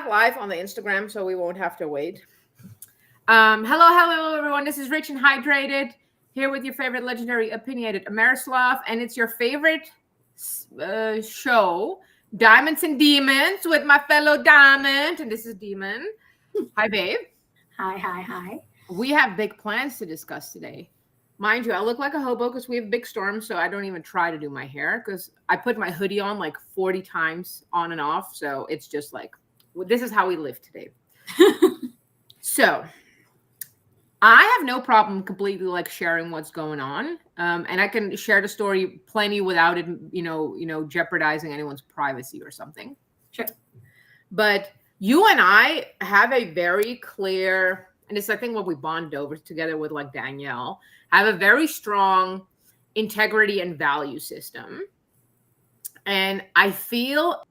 not live on the Instagram, so we won't have to wait. Hello, everyone. This is Rich and Hydrated here with your favorite legendary opinionated Amerislav, and it's your favorite show, Diamonds and Demons, with my fellow Diamond, and this is Demon. Hi, babe. Hi. We have big plans to discuss today. Mind you, I look like a hobo because we have big storms, so I don't even try to do my hair because I put my hoodie on like 40 times on and off. So it's just like, this is how we live today. So I have no problem completely like sharing what's going on. And I can share the story plenty without it, jeopardizing anyone's privacy or something. Sure. But you and I have a very clear, and it's I think what we bonded over together with like Danielle, have a very strong integrity and value system. And I feel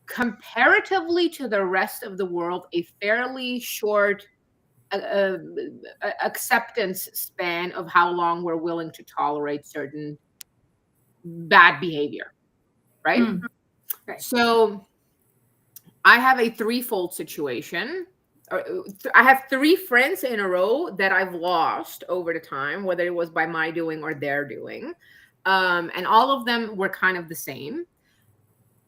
comparatively to the rest of the world, a fairly short acceptance span of how long we're willing to tolerate certain bad behavior. Right? Right. So I have a threefold situation. I have 3 friends in a row that I've lost over the time, whether it was by my doing or their doing. And all of them were kind of the same.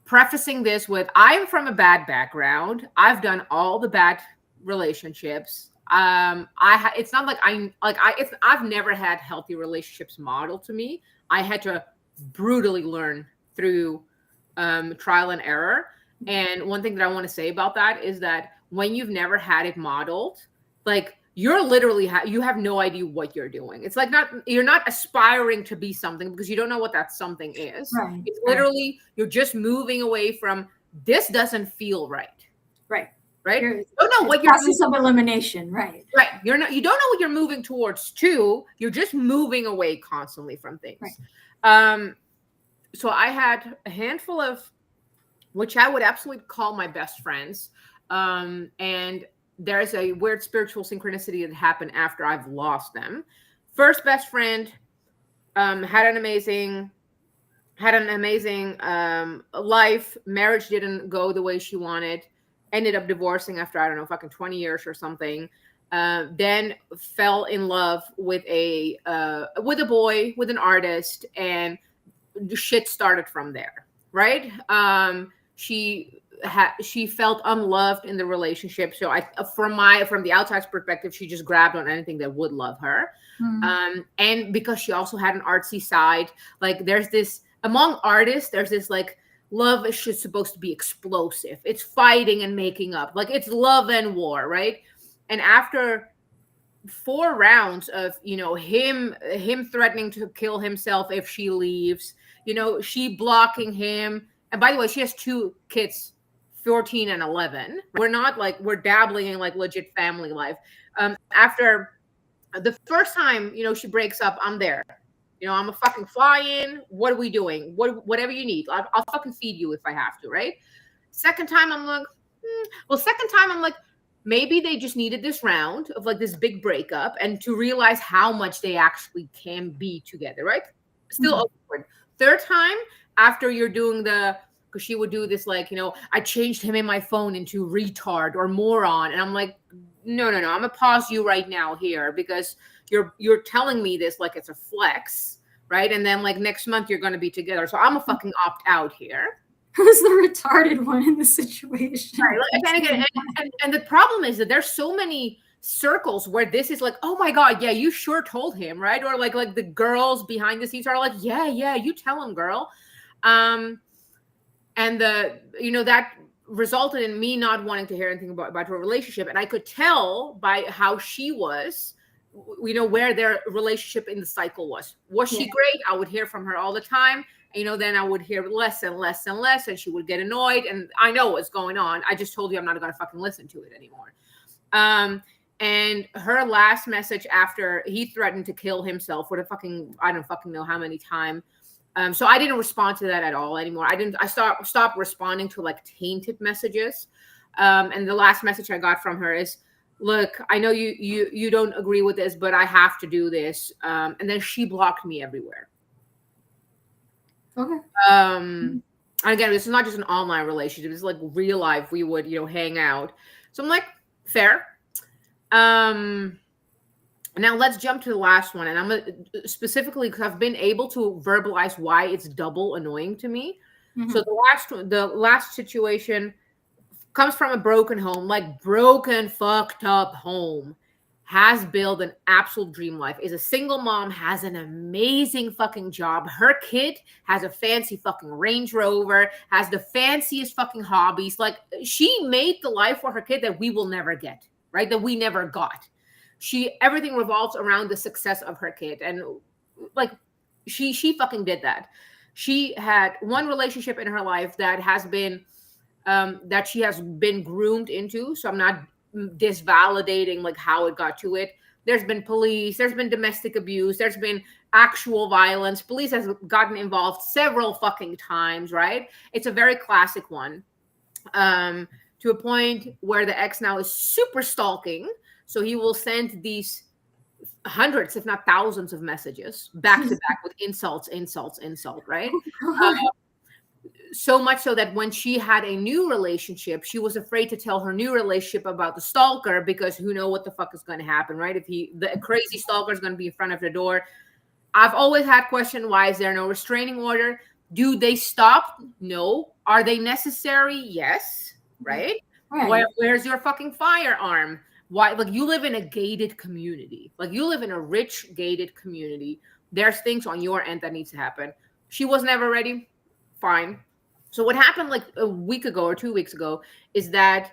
Prefacing this with, I'm from a bad background. I've done all the bad relationships. It's not like I've never had healthy relationships modeled to me. I had to brutally learn through trial and error. And one thing that I want to say about that is that when you've never had it modeled, like you're literally, you have no idea what you're doing. It's like you're not aspiring to be something because you don't know what that something is. Right. It's literally, you're just moving away from, this doesn't feel right. Right. You don't know what you're process of elimination. Right. Right. You don't know what you're moving towards too. You're just moving away constantly from things. Right. So I had a handful of, which I would absolutely call my best friends. And there's a weird spiritual synchronicity that happened after I've lost them. First best friend had an amazing life. Marriage didn't go the way she wanted. Ended up divorcing after, I don't know, fucking 20 years or something. Then fell in love with a boy, with an artist, and shit started from there. Right? She felt unloved in the relationship. So from the outside's perspective, she just grabbed on anything that would love her. Mm-hmm. And because she also had an artsy side, like there's this, among artists, there's this like, love is just supposed to be explosive. It's fighting and making up. Like it's love and war, right? And after 4 rounds of, him threatening to kill himself if she leaves, she blocking him. And by the way, she has 2 kids, 14 and 11. We're dabbling in like legit family life. After the first time, she breaks up, I'm there. I'm a fucking fly-in. What are we doing? Whatever you need. I'll fucking feed you if I have to, right? Second time, I'm like, maybe they just needed this round of like this big breakup and to realize how much they actually can be together, right? Still awkward. Third time, after you're doing because she would do this like, I changed him in my phone into retard or moron. And I'm like, no. I'm going to pause you right now here because you're telling me this like it's a flex, right? And then like next month you're going to be together. So I'm a fucking opt out here. Who's the retarded one in the situation? Right. And the problem is that there's so many circles where this is like, oh my God, yeah, you sure told him, right? Or like the girls behind the scenes are like, yeah, you tell him, girl. And that resulted in me not wanting to hear anything about her relationship. And I could tell by how she was, where their relationship in the cycle was. Was she great? I would hear from her all the time. Then I would hear less and less and less, and she would get annoyed. And I know what's going on. I just told you I'm not going to fucking listen to it anymore. And her last message after he threatened to kill himself with I don't fucking know how many times. So I didn't respond to that at all anymore. I stopped responding to like tainted messages. And the last message I got from her is, look, I know you don't agree with this, but I have to do this. And then she blocked me everywhere. Okay. And again, this is not just an online relationship. It's like real life. We would, hang out. So I'm like, fair. Now let's jump to the last one. And I'm gonna specifically, because I've been able to verbalize why it's double annoying to me. Mhm. So the last situation comes from a broken home, like broken, fucked up home. Has built an absolute dream life, is a single mom, has an amazing fucking job. Her kid has a fancy fucking Range Rover, has the fanciest fucking hobbies. Like, she made the life for her kid that we will never get, right? That we never got. Everything revolves around the success of her kid. And like, she fucking did that. She had one relationship in her life that has been, that she has been groomed into. So I'm not disvalidating like how it got to it. There's been police, there's been domestic abuse, there's been actual violence. Police has gotten involved several fucking times, right? It's a very classic one. To a point where the ex now is super stalking. So he will send these hundreds, if not thousands, of messages back to back with insult, right? So much so that when she had a new relationship, she was afraid to tell her new relationship about the stalker, because who know what the fuck is going to happen, right? If the crazy stalker is going to be in front of the door. I've always had question, why is there no restraining order? Do they stop? No. Are they necessary? Yes. Right? Where's your fucking firearm? Why? Like, you live in a gated community. Like, you live in a rich gated community. There's things on your end that needs to happen. She was never ready. Fine. So what happened like a week ago or 2 weeks ago is that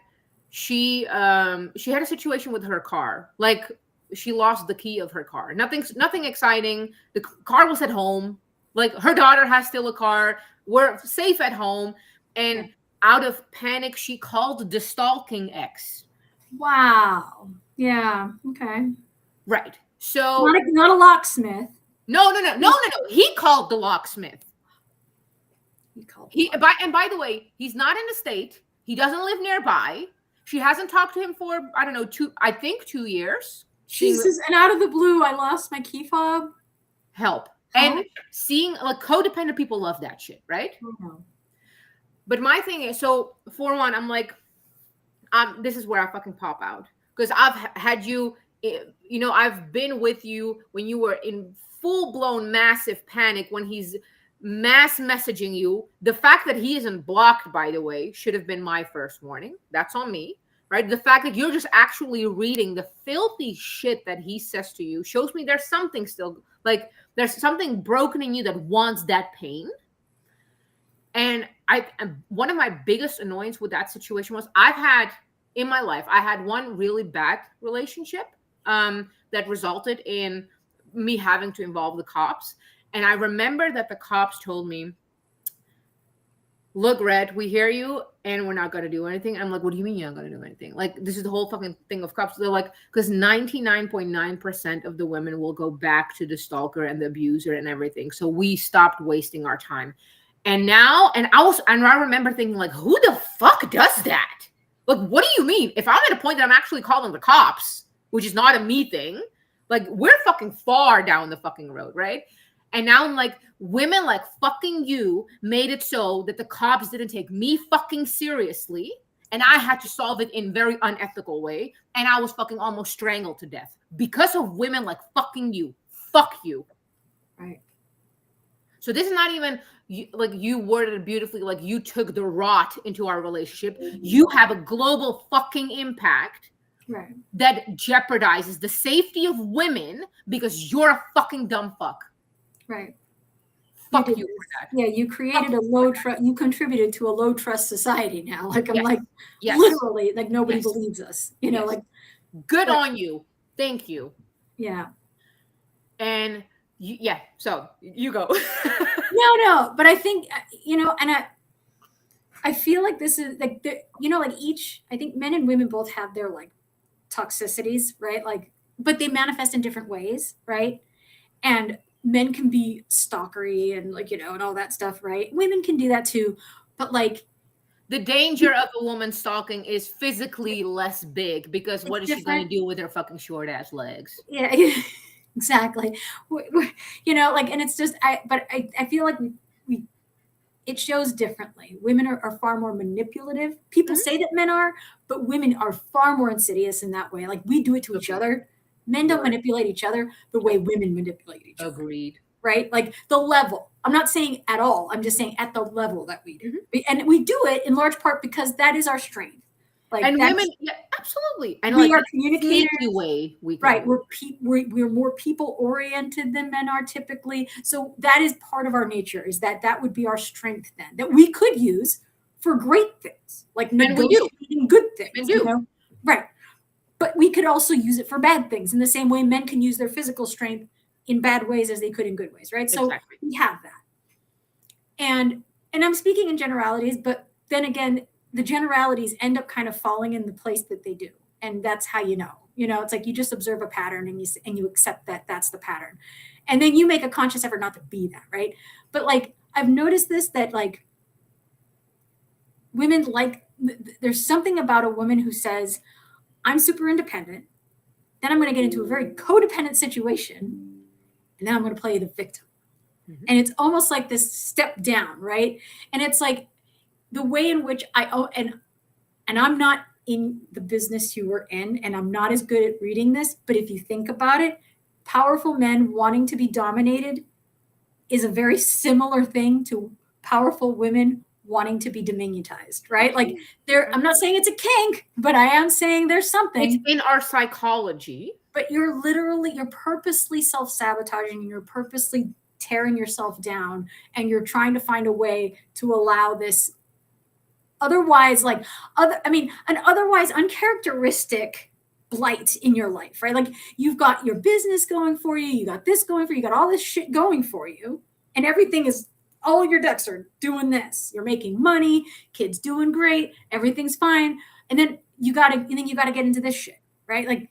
she had a situation with her car. Like, she lost the key of her car. Nothing exciting. The car was at home. Like, her daughter has still a car. We're safe at home. And out of panic, she called the stalking ex. Wow. Yeah. Okay. Right. So not a locksmith. No. He called the locksmith. And by the way, he's not in the state. He doesn't live nearby. She hasn't talked to him for, I don't know, 2 years. Jesus, and out of the blue, I lost my key fob. Help. And seeing like codependent people love that shit, right? Oh. But my thing is, so for one, I'm like, this is where I fucking pop out. Because I've had you, I've been with you when you were in full-blown massive panic, when he's mass messaging you. The fact that he isn't blocked, by the way, should have been my first warning. That's on me, right? The fact that you're just actually reading the filthy shit that he says to you shows me there's something still, like, there's something broken in you that wants that pain. And one of my biggest annoyance with that situation was in my life, I had one really bad relationship that resulted in me having to involve the cops. And I remember that the cops told me, look, Red, we hear you and we're not going to do anything. I'm like, what do you mean you're not going to do anything? Like, this is the whole fucking thing of cops. They're like, because 99.9% of the women will go back to the stalker and the abuser and everything. So we stopped wasting our time. And I remember thinking, like, who the fuck does that? Like, what do you mean? If I'm at a point that I'm actually calling the cops, which is not a me thing, like, we're fucking far down the fucking road, right? And now I'm like, women like fucking you made it so that the cops didn't take me fucking seriously. And I had to solve it in very unethical way. And I was fucking almost strangled to death because of women like fucking you. Fuck you. Right. So this is not even like you worded it beautifully, like you took the rot into our relationship. You have a global fucking impact, right, that jeopardizes the safety of women because you're a fucking dumb fuck. Right. Fuck you for that. Yeah, you created a low trust. You contributed to a low trust society now. Like, I'm yes. Literally, like, nobody believes us. You know, like, good on you. Thank you. Yeah. And so you go. No, but I think, and I feel like this is like, I think men and women both have their like toxicities, right? Like, but they manifest in different ways, right? And men can be stalkery and like, and all that stuff, right? Women can do that too. But like, the danger of a woman stalking is physically less big, because what is she going to do with her fucking short ass legs? Yeah. Exactly. And it's just, I feel like we it shows differently. Women are far more manipulative. People say that men are, but women are far more insidious in that way. Like we do it to each other. Men don't manipulate each other the way women manipulate each other. Agreed. Right? Like the level. I'm not saying at all. I'm just saying at the level that we do. And we do it in large part because that is our strength. Like and women, yeah, absolutely. And we like are communicators. Way we can right. We're more people oriented than men are typically. So that is part of our nature, is that would be our strength then, that we could use for great things, like negotiating good things. You know? Right. But we could also use it for bad things in the same way men can use their physical strength in bad ways as they could in good ways. Right. So we have that. And I'm speaking in generalities, but then again, the generalities end up kind of falling in the place that they do. And that's how you know. It's like you just observe a pattern and you accept that that's the pattern. And then you make a conscious effort not to be that, right? But like I've noticed this, that like women, like there's something about a woman who says, I'm super independent, then I'm going to get into a very codependent situation, and then I'm going to play the victim. And it's almost like this step down, right? And it's like the way in which and I'm not in the business you were in, and I'm not as good at reading this, but if you think about it, powerful men wanting to be dominated is a very similar thing to powerful women wanting to be dominionized, right? Like I'm not saying it's a kink, but I am saying there's something. It's in our psychology. But you're purposely self-sabotaging, and you're purposely tearing yourself down, and you're trying to find a way to allow this otherwise an otherwise uncharacteristic blight in your life, right? Like you've got your business going for you, you got this going for you, you got all this shit going for you, and everything is, all your ducks are doing this. You're making money, kids doing great, everything's fine, and then you gotta get into this shit, right? Like,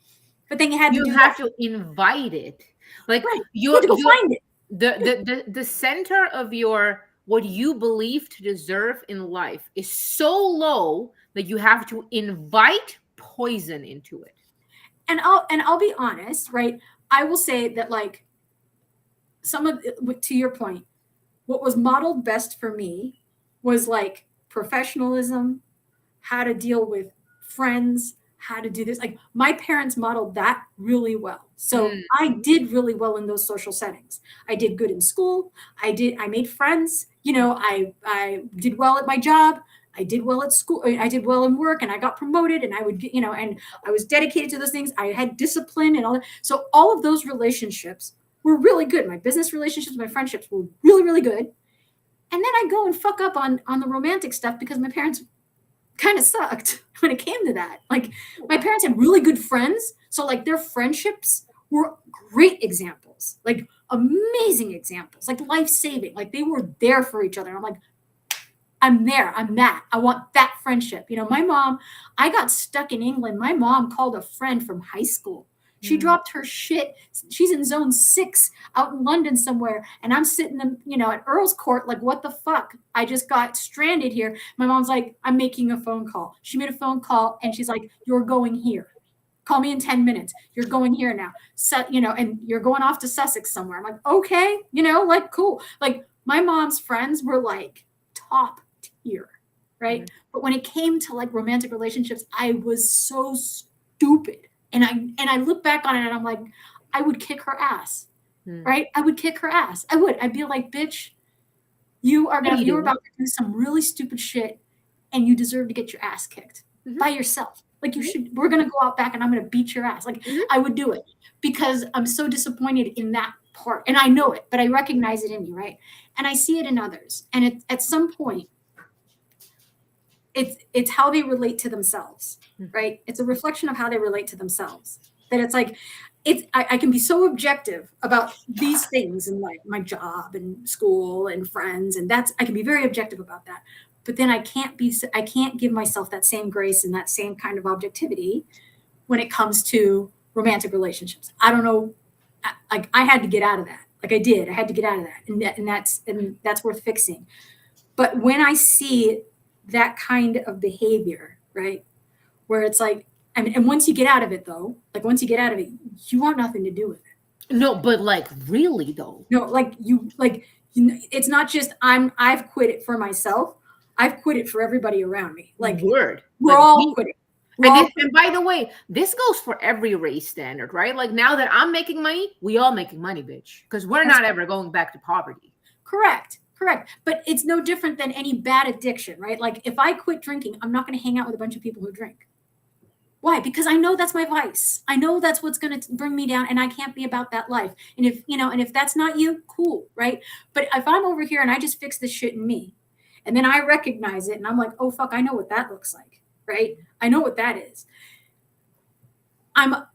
but then you have to invite it. Like you have to go find it. The center of your what you believe to deserve in life is so low that you have to invite poison into it. And I'll be honest, right? I will say that like to your point, what was modeled best for me was like professionalism, how to deal with friends, how to do this. Like my parents modeled that really well. So I did really well in those social settings. I did good in school. I made friends. I did well at my job. I did well at school. I did well in work, and I got promoted, and I would get, and I was dedicated to those things. I had discipline and all that. So all of those relationships were really good. My business relationships, my friendships were really, really good. And then I go and fuck up on the romantic stuff because my parents kind of sucked when it came to that. Like my parents had really good friends. So like their friendships were great examples, like amazing examples, like life-saving. Like they were there for each other. I'm like, I'm there. I'm that. I want that friendship. My mom, I got stuck in England. My mom called a friend from high school. She dropped her shit. She's in zone 6 out in London somewhere. And I'm sitting at Earl's Court. Like, what the fuck? I just got stranded here. My mom's like, I'm making a phone call. She made a phone call and she's like, you're going here. Call me in 10 minutes. You're going here now. So, and you're going off to Sussex somewhere. I'm like, okay, like cool. Like my mom's friends were like top tier, right? But when it came to like romantic relationships, I was so stupid. And I look back on it and I'm like, I would kick her ass, right? I would kick her ass. I would. I'd be like, bitch, you're about to do some really stupid shit and you deserve to get your ass kicked by yourself. Like you should, we're going to go out back and I'm going to beat your ass. Like I would do it because I'm so disappointed in that part. And I know it, but I recognize it in you, right? And I see it in others. And at some point, it's how they relate to themselves, right? It's a reflection of how they relate to themselves. That it's like, I can be so objective about these things in like my job and school and friends. And I can be very objective about that. But then I can't give myself that same grace and that same kind of objectivity when it comes to romantic relationships. I don't know. Like I had to get out of that. Like I did. I had to get out of that. And that's worth fixing. But when I see that kind of behavior, right? Where it's like, and once you get out of it though, you want nothing to do with it. No, but like really though. No, like It's not just I've quit it for myself. I've quit it for everybody around me. Like we're like all quitting. And by the way, this goes for every race standard, right? Like now that I'm making money, we all making money, bitch, because we're not ever going back to poverty. Correct. But it's no different than any bad addiction, right? Like if I quit drinking, I'm not going to hang out with a bunch of people who drink. Why? Because I know that's my vice. I know that's what's going to bring me down, and I can't be about that life. And if that's not you, cool, right? But if I'm over here and I just fix this shit in me, and then I recognize it, and I'm like, oh fuck, I know what that looks like, right? I know what that is. I'm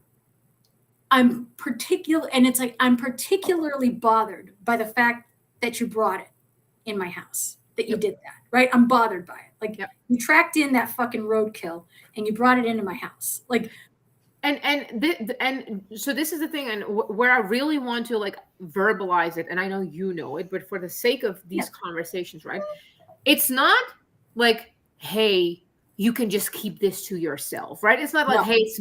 particularly bothered by the fact that you brought it in my house, that you did that, right? I'm bothered by it. Like you tracked in that fucking roadkill and you brought it into my house. Like, and so this is the thing, and where I really want to like verbalize it, and I know you know it, but for the sake of these conversations, right? It's not like, hey, you can just keep this to yourself, right? It's not like, hey, it's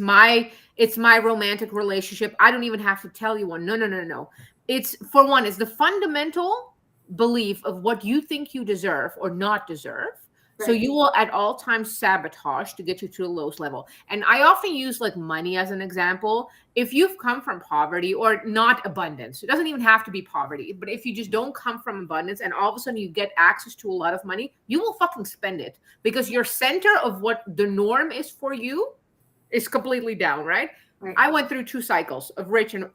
my romantic relationship. I don't even have to tell you one. No. It's, for one, it's the fundamental belief of what you think you deserve or not deserve. Right. So you will at all times sabotage to get you to the lowest level. And I often use like money as an example. If you've come from poverty or not abundance, it doesn't even have to be poverty, but if you just don't come from abundance and all of a sudden you get access to a lot of money, you will fucking spend it because your center of what the norm is for you is completely down, right? Right. I went through 2 cycles of rich and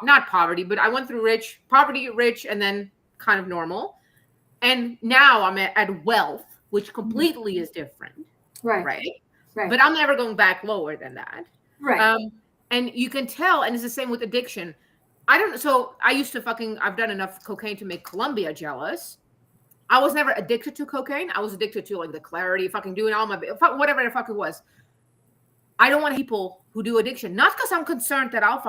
not poverty, but I went through poverty, rich, and then kind of normal. And now I'm at wealth, which completely is different. Right. But I'm never going back lower than that. Right. And you can tell, and it's the same with addiction. So I used to I've done enough cocaine to make Colombia jealous. I was never addicted to cocaine. I was addicted to like the clarity, doing all my, whatever the fuck it was. I don't want people who do addiction, not because I'm concerned that I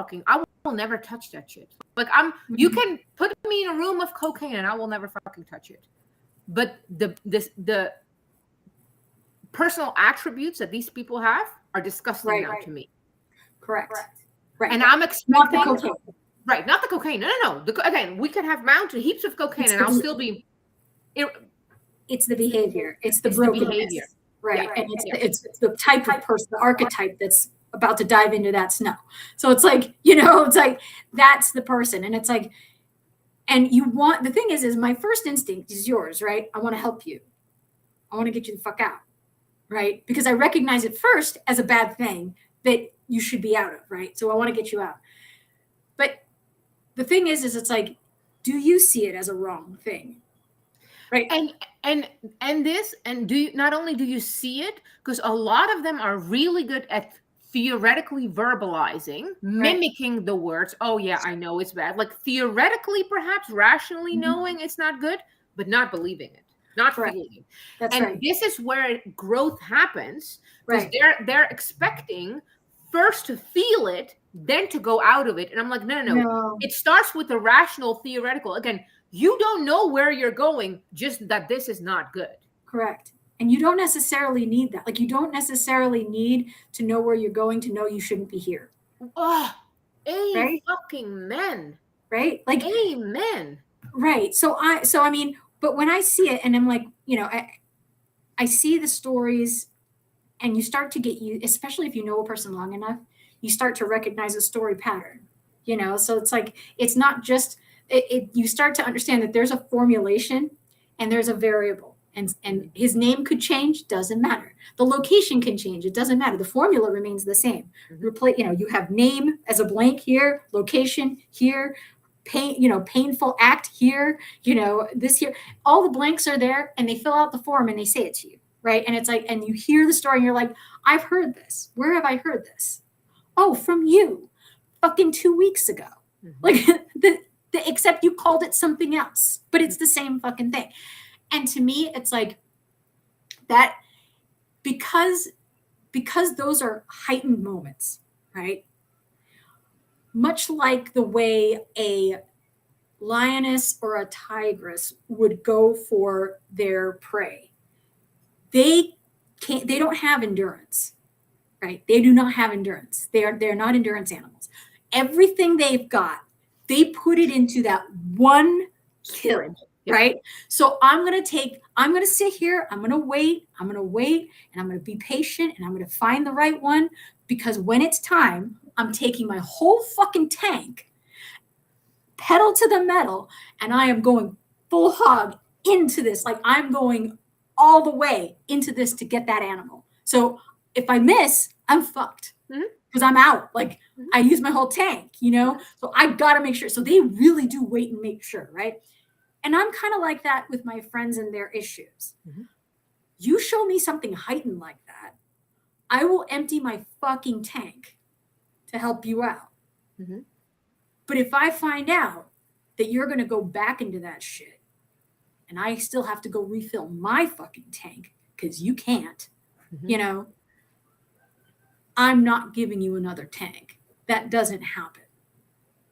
will never touch that shit. Like you can put me in a room of cocaine and I will never fucking touch it. But the personal attributes that these people have are disgusting to me. Correct. Right. And I'm expecting not the cocaine. Right, not the cocaine. No. Again, we could have heaps of cocaine and I'll still be. It's the behavior. It's the broken behavior. Right. And it's the type of person, the archetype that's about to dive into that snow. So it's like, it's like, that's the person. And it's like, and the thing is my first instinct is yours, right? I want to help you. I want to get you the fuck out. Right. Because I recognize it first as a bad thing that you should be out of. Right. So I want to get you out. But the thing is it's like, do you see it as a wrong thing? Right. Not only do you see it, because a lot of them are really good at theoretically verbalizing, mimicking the words. Oh yeah, I know it's bad. Like theoretically, perhaps rationally knowing it's not good, but not believing it, not feeling it. That's right. This is where growth happens, because they're expecting first to feel it, then to go out of it. And I'm like, no. It starts with the rational, theoretical. Again, you don't know where you're going, just that this is not good. Correct. And you don't necessarily need that. Like, you don't necessarily need to know where you're going to know you shouldn't be here. Oh, fucking men. Right? Like, amen. Right. So I mean, but when I see it and I'm like, I see the stories and you start to get especially if you know a person long enough, you start to recognize a story pattern, so it's like, it's not just, you start to understand that there's a formulation and there's a variable, and his name could change, doesn't matter. The location can change, it doesn't matter. The formula remains the same. You have name as a blank here, location here, painful act here, this here, all the blanks are there, and they fill out the form and they say it to you, right? And it's like, and you hear the story and you're like, I've heard this. Where have I heard this? Oh, from you fucking 2 weeks ago. Like except you called it something else, but it's the same fucking thing. And to me, it's like that, because those are heightened moments, right? Much like the way a lioness or a tigress would go for their prey, they don't have endurance, right? They do not have endurance. They're not endurance animals. Everything they've got They put it into that one kill, Sprint. Yeah. right? So I'm going to sit here, I'm going to wait, and I'm going to be patient, and I'm going to find the right one, because when it's time, I'm taking my whole fucking tank, pedal to the metal, and I am going full hog into this. Like, I'm going all the way into this to get that animal. So if I miss, I'm fucked, because I'm out. Like, I use my whole tank, you know? So I got to make sure. So they really do wait and make sure, right? And I'm kind of like that with my friends and their issues. You show me something heightened like that, I will empty my fucking tank to help you out. But if I find out that you're going to go back into that shit, and I still have to go refill my fucking tank because you can't, you know, I'm not giving you another tank. That doesn't happen,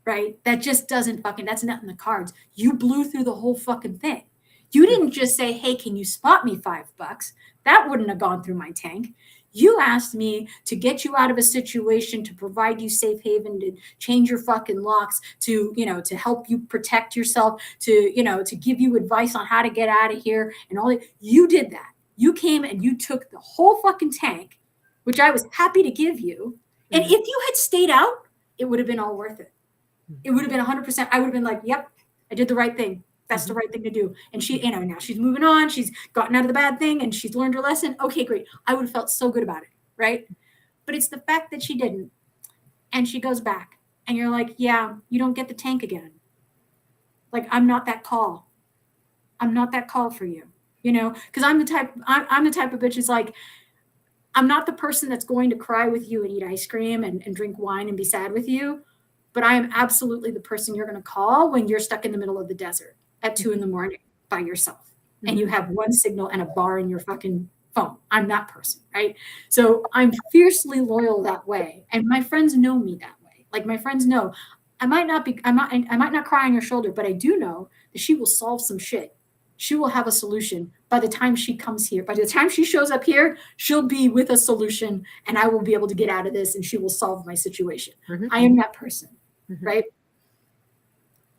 right? That just doesn't fucking, that's not in the cards. You blew through the whole fucking thing. You didn't just say, hey, can you spot me $5? That wouldn't have gone through my tank. You asked me to get you out of a situation, to provide you safe haven, to change your fucking locks, to, you know, to help you protect yourself, to, you know, to give you advice on how to get out of here and all that. You did that. You came and you took the whole fucking tank, which I was happy to give you. And if you had stayed out, it would have been all worth it. It would have been 100%. I would have been like, yep, I did the right thing. That's the right thing to do. And she, you know, now she's moving on. She's gotten out of the bad thing and she's learned her lesson. Okay, great. I would have felt so good about it, right? But it's the fact that she didn't. And she goes back. And you're like, yeah, you don't get the tank again. Like, I'm not that call. I'm not that call for you, you know? Because I'm the type of bitch who's like, I'm not the person that's going to cry with you and eat ice cream and drink wine and be sad with you. But I am absolutely the person you're going to call when you're stuck in the middle of the desert at 2 a.m. by yourself and you have one signal and a bar in your fucking phone. I'm that person, right? So I'm fiercely loyal that way. And my friends know me that way. Like, my friends know I might not cry on your shoulder, but I do know that she will solve some shit. She will have a solution by the time she comes here. By the time she shows up here, she'll be with a solution and I will be able to get out of this and she will solve my situation. I am that person, right?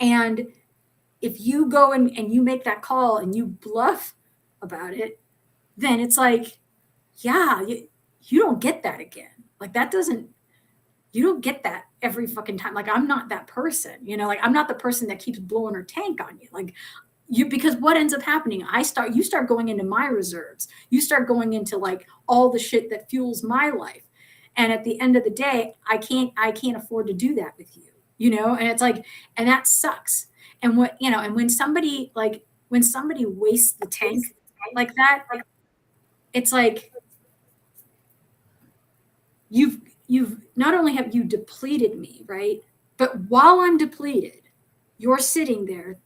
And if you go and you make that call and you bluff about it, then it's like, yeah, you don't get that again. Like, you don't get that every fucking time. Like, I'm not that person, you know, like, I'm not the person that keeps blowing her tank on you. Like, because what ends up happening, you start going into my reserves. You start going into like all the shit that fuels my life. And at the end of the day, I can't afford to do that with you, you know? And it's like, and that sucks. And what, you know, and when somebody wastes the tank like that, like, it's like, you've not only have you depleted me, right? But while I'm depleted, you're sitting there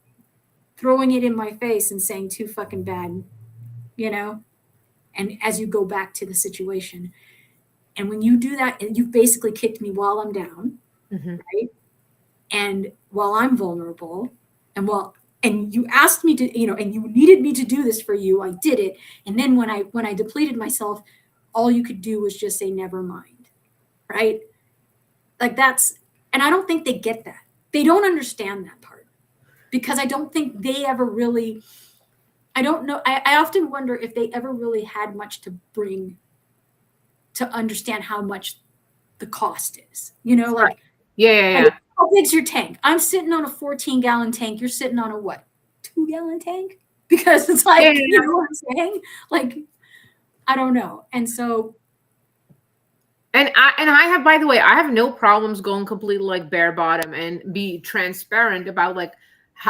throwing it in my face and saying too fucking bad, you know? And as you go back to the situation. And when you do that, you've basically kicked me while I'm down, right? And while I'm vulnerable, and you asked me to, you know, and you needed me to do this for you, I did it. And then when I depleted myself, all you could do was just say, never mind, right? Like, and I don't think they get that. They don't understand that part. Because I don't think they ever really, I don't know. I often wonder if they ever really had much to bring to understand how much the cost is. You know, like, yeah. Like, how big's your tank? I'm sitting on a 14-gallon tank. You're sitting on a what? 2-gallon tank? Because it's like, you know what I'm saying? Like, I don't know. And so. And I have, by the way, I have no problems going completely like bare bottom and be transparent about like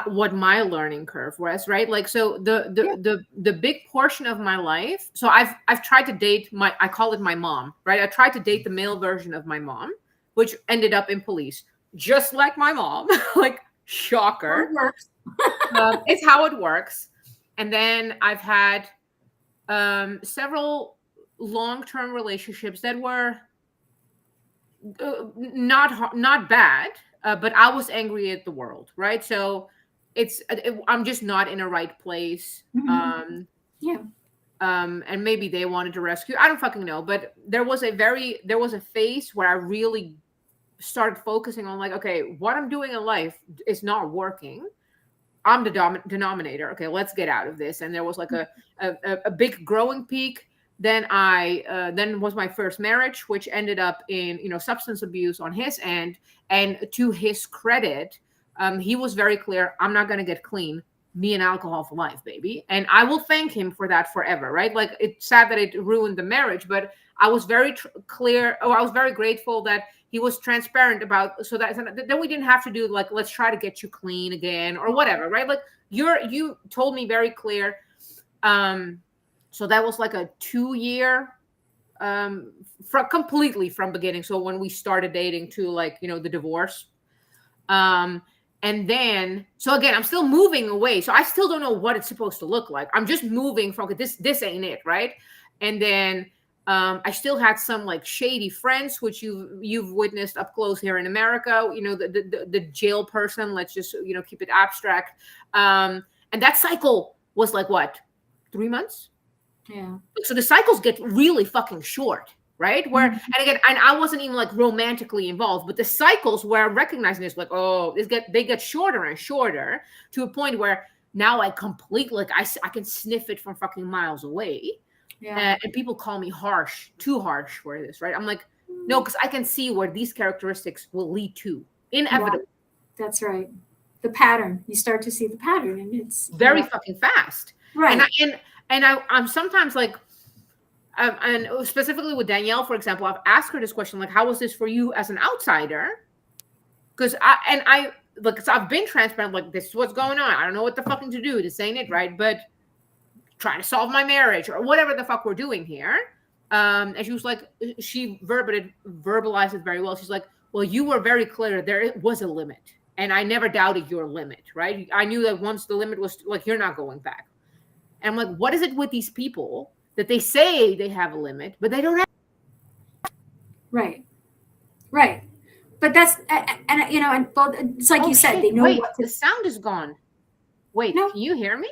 what my learning curve was, right? Like, so the big portion of my life. So I've tried to date I call it my mom, right? I tried to date the male version of my mom, which ended up in police, just like my mom. Like, shocker. It works. It's how it works. And then I've had several long-term relationships that were not bad, but I was angry at the world, right? So I'm just not in a right place. And maybe they wanted to rescue. I don't fucking know. But there was a phase where I really started focusing on like, okay, what I'm doing in life is not working. I'm the denominator. Okay, let's get out of this. And there was like a big growing peak. Then then was my first marriage, which ended up in, substance abuse on his end. And to his credit, he was very clear, I'm not going to get clean. Me and alcohol for life, baby. And I will thank him for that forever, right? Like, it's sad that it ruined the marriage, but I was very clear. Oh, I was very grateful that he was transparent about, so that then we didn't have to do like, let's try to get you clean again or whatever, right? Like, you told me very clear. So that was like a 2-year, completely from beginning. So when we started dating to like, the divorce. And then, so again, I'm still moving away. So I still don't know what it's supposed to look like. I'm just moving from this ain't it, right? And then I still had some like shady friends, which you've witnessed up close here in America. The jail person. Let's just keep it abstract. And that cycle was like what, 3 months? Yeah. So the cycles get really fucking short. Right? Where, and again, and I wasn't even like romantically involved, but the cycles where I'm recognizing this, like, oh, they get shorter and shorter to a point where now I completely, like, I can sniff it from fucking miles away. Yeah. And people call me too harsh for this, right? I'm like, no, because I can see where these characteristics will lead to. Inevitably. Yeah, that's right. The pattern. You start to see the pattern, and it's very fucking fast. Right. And I'm sometimes like, and specifically with Danielle, for example, I've asked her this question, like, how was this for you as an outsider? Because I've been transparent, like, this is what's going on. I don't know what the fucking to do. This ain't it, right? But trying to solve my marriage or whatever the fuck we're doing here. And she was like, she verbalized it very well. She's like, well, you were very clear. There was a limit. And I never doubted your limit, right? I knew that once the limit was like, you're not going back. And I'm like, what is it with these people that they say they have a limit, but they don't have? Right. But that's, and both, it's like you said, shit. they know Wait, what to. The sound is gone. Wait, No. Can you hear me?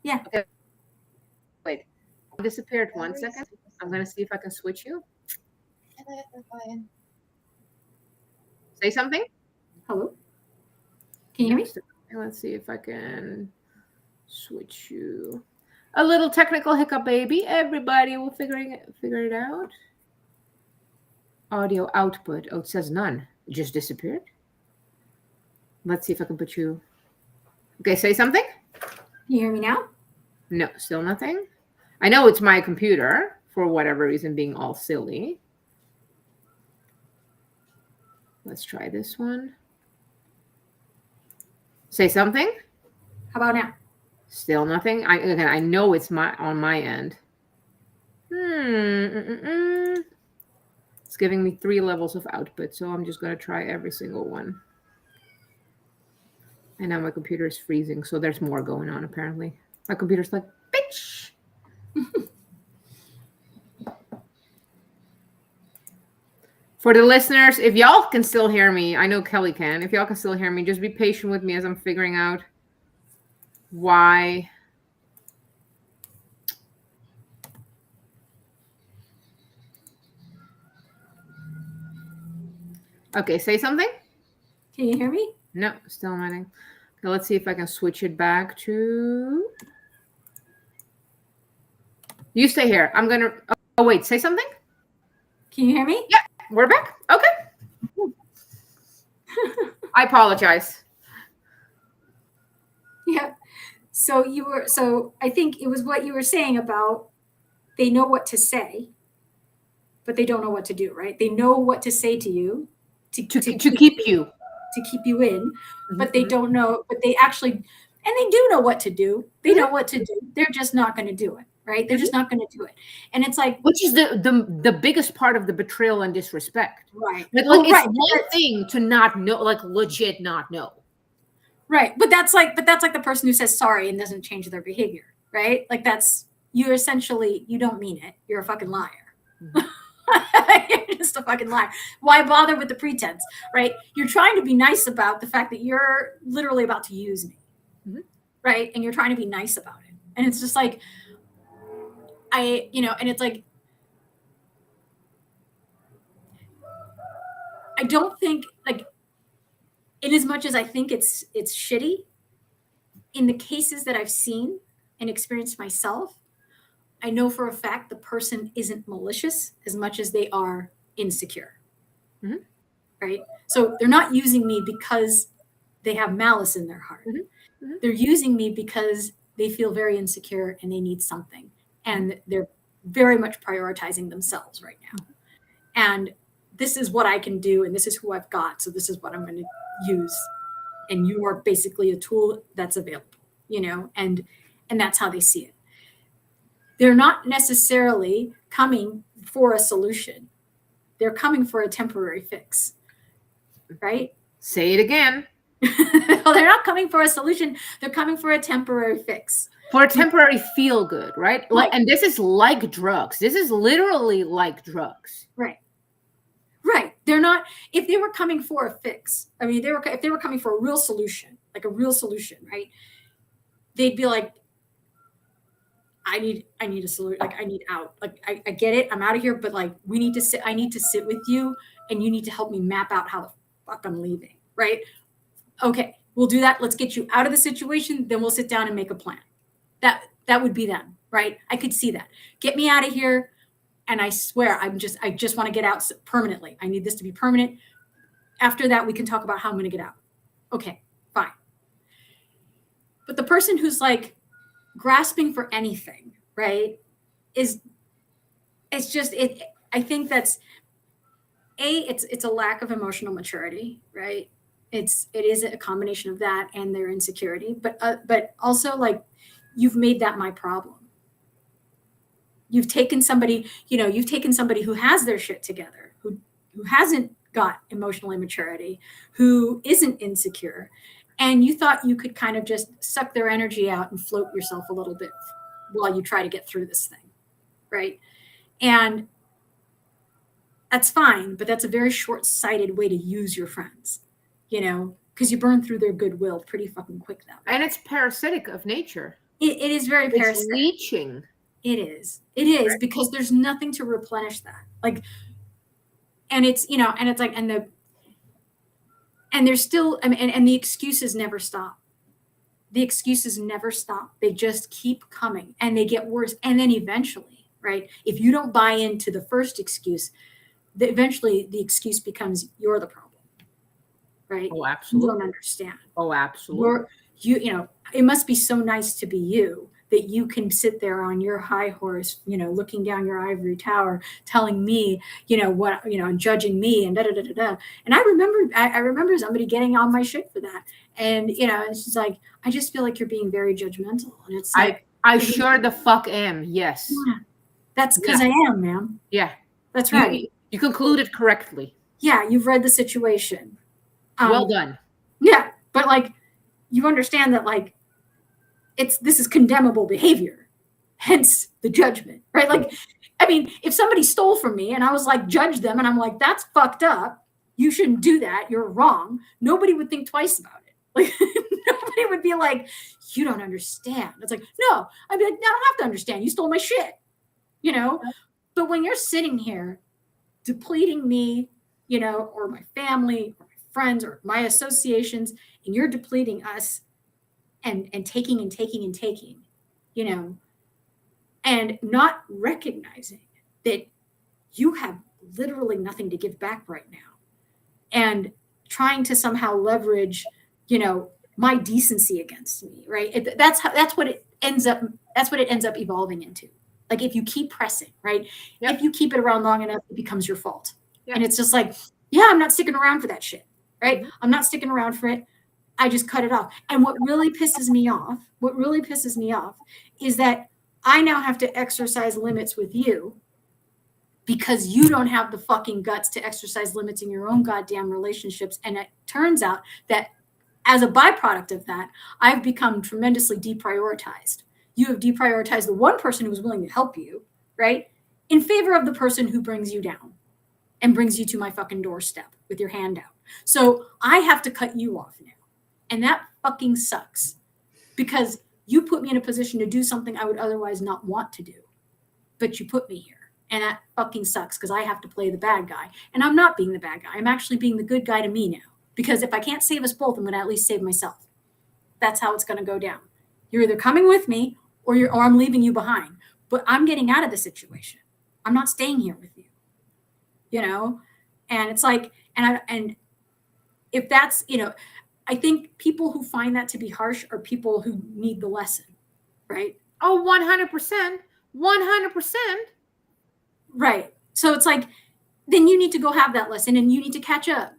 Yeah. Okay. Wait, it disappeared. 1 second. I'm going to see if I can switch you. Say something. Hello? Can you hear me? Let's see if I can switch you. A little technical hiccup, baby. Everybody will figure it out. Audio output. Oh, it says none. It just disappeared. Let's see if I can put you. Okay, say something. Can you hear me now? No, still nothing. I know it's my computer for whatever reason being all silly. Let's try this one. Say something. How about now? Still nothing. I know it's on my end. It's giving me 3 levels of output, so I'm just going to try every single one. And now my computer is freezing, so there's more going on apparently. My computer's like, bitch. For the listeners, if y'all can still hear me, I know Kelly can. If y'all can still hear me, just be patient with me as I'm figuring out why. Okay, say something. Can you hear me? No, still nothing. Okay, let's see if I can switch it back to. You stay here. I'm gonna. Oh wait, say something. Can you hear me? Yeah, we're back. Okay. I apologize. Yeah. So I think it was what you were saying about they know what to say, but they don't know what to do, right? They know what to say to you to keep you in, but they don't know, but they actually, and they do know what to do. They know what to do. They're just not going to do it, right? They're just not going to do it. And it's like, which is the biggest part of the betrayal and disrespect. Right. Like it's one thing to not know, like legit not know. Right. But that's like the person who says sorry and doesn't change their behavior, right? Like you're essentially, you don't mean it. You're a fucking liar. You're just a fucking liar. Why bother with the pretense, right? You're trying to be nice about the fact that you're literally about to use me, right? And you're trying to be nice about it. And it's just like, and it's like, I don't think, like, in as much as I think it's shitty, in the cases that I've seen and experienced myself, I know for a fact the person isn't malicious as much as they are insecure. Mhm. Right? So they're not using me because they have malice in their heart. Mhm. Mhm. They're using me because they feel very insecure and they need something. And they're very much prioritizing themselves right now. And this is what I can do, and this is who I've got. So this is what I'm going to use. And you are basically a tool that's available, you know, and that's how they see it. They're not necessarily coming for a solution. They're coming for a temporary fix, right? Say it again. Well, they're not coming for a solution. They're coming for a temporary fix. For a temporary feel good, right? Right. And this is like drugs. This is literally like drugs. Right. Right. They're not, if they were coming for a fix, I mean, if they were coming for a real solution, like a real solution, right? They'd be like, I need a solution. Like, I need out. Like, I get it. I'm out of here, but like, I need to sit with you and you need to help me map out how the fuck I'm leaving. Right. Okay. We'll do that. Let's get you out of the situation. Then we'll sit down and make a plan. That would be them. Right. I could see that. Get me out of here. And I swear, I just want to get out permanently. I need this to be permanent. After that, we can talk about how I'm going to get out. Okay, fine. But the person who's like grasping for anything, right, it's just it. I think that's it's a lack of emotional maturity, right? It is a combination of that and their insecurity, but also like you've made that my problem. You've taken somebody, who has their shit together, who hasn't got emotional immaturity, who isn't insecure, and you thought you could kind of just suck their energy out and float yourself a little bit while you try to get through this thing, right? And that's fine, but that's a very short-sighted way to use your friends, because you burn through their goodwill pretty fucking quick that way. And it's parasitic of nature. It is very parasitic. It's leeching. It is right. Because there's nothing to replenish that. Like, and it's, and it's like, and there's still, I mean, and the excuses never stop. The excuses never stop. They just keep coming and they get worse. And then eventually, right, if you don't buy into the first excuse, eventually the excuse becomes you're the problem, right? Oh, absolutely. You don't understand. Oh, absolutely. It must be so nice to be you that you can sit there on your high horse, looking down your ivory tower, telling me, and judging me and da da da da da. And I remember somebody getting on my shit for that. And it's just like, I just feel like you're being very judgmental. And it's like, I sure the fuck am. Yes. Yeah, that's because I am, ma'am. Yeah, that's right. You concluded correctly. Yeah, you've read the situation. Well done. Yeah, but like, you understand that like, this is condemnable behavior, hence the judgment, right? Like, I mean, if somebody stole from me and I was like, judge them, and I'm like, that's fucked up. You shouldn't do that. You're wrong. Nobody would think twice about it. Like, nobody would be like, you don't understand. It's like, no, I'd be like, no, I don't have to understand. You stole my shit, But when you're sitting here depleting me, or my family, or my friends, or my associations, and you're depleting us, and taking and taking and taking, and not recognizing that you have literally nothing to give back right now, and trying to somehow leverage, my decency against me, right? That's what it ends up evolving into. Like, if you keep pressing, right? Yep. If you keep it around long enough, it becomes your fault. Yep. And it's just like, yeah, I'm not sticking around for that shit, right? Mm-hmm. I'm not sticking around for it. I just cut it off. And what really pisses me off is that I now have to exercise limits with you because you don't have the fucking guts to exercise limits in your own goddamn relationships. And it turns out that as a byproduct of that, I've become tremendously deprioritized. You have deprioritized the one person who was willing to help you, right? In favor of the person who brings you down and brings you to my fucking doorstep with your hand out. So I have to cut you off now. And that fucking sucks because you put me in a position to do something I would otherwise not want to do, but you put me here. And that fucking sucks because I have to play the bad guy. And I'm not being the bad guy. I'm actually being the good guy to me now. Because if I can't save us both, I'm going to at least save myself. That's how it's going to go down. You're either coming with me or I'm leaving you behind. But I'm getting out of the situation. I'm not staying here with you. You know? And it's like, and if that's, you know, I think people who find that to be harsh are people who need the lesson, right? Oh, 100%. 100%. Right. So it's like, then you need to go have that lesson and you need to catch up.